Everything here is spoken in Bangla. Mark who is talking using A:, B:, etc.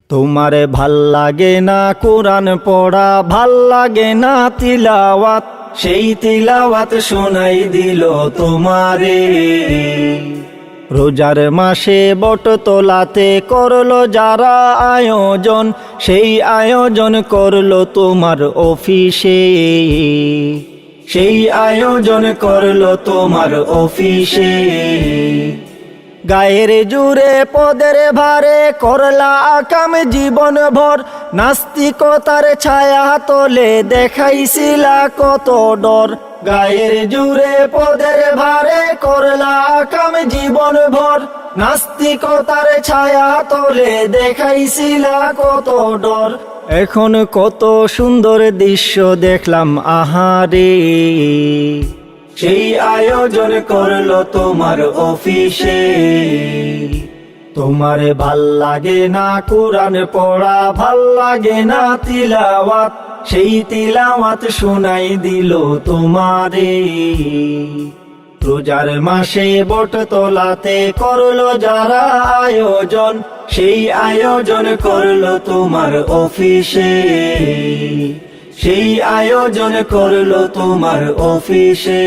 A: তোমারে ভাল লাগে না কোরআন পড়া, ভাল লাগে না তিলাওয়াত, সেই তিলাওয়াত শোনাই দিল তোমারে। রোজার মাসে বটতলাতে করলো যারা আয়োজন, সেই আয়োজন করলো তোমার অফিসে, সেই আয়োজন করলো তোমার অফিসে। গায়ের জুড়ে পদের ভারে করলা আকাম জীবন ভর, নাস্তিকতার ছায়া তলে দেখাইছিলা কত ডর। গায়ের জুড়ে পদের ভারে করলা আকাম জীবন ভর, নাস্তিকতার ছায়া তলে দেখাইছিলা কত ডর। এখন কত সুন্দর দৃশ্য দেখলাম আহারে, সেই আয়োজন করলো তোমার অফিসে। তোমারে ভাল লাগে না কোরআন পড়া, ভাল লাগে না তিলাওয়াত, সেই তিলাওয়াত শোনাই দিল তোমারে। রোজার মাসে বটতলাতে করলো যারা আয়োজন, সেই আয়োজন করলো তোমার অফিসে, সেই আয়োজন করলো তোমার অফিসে।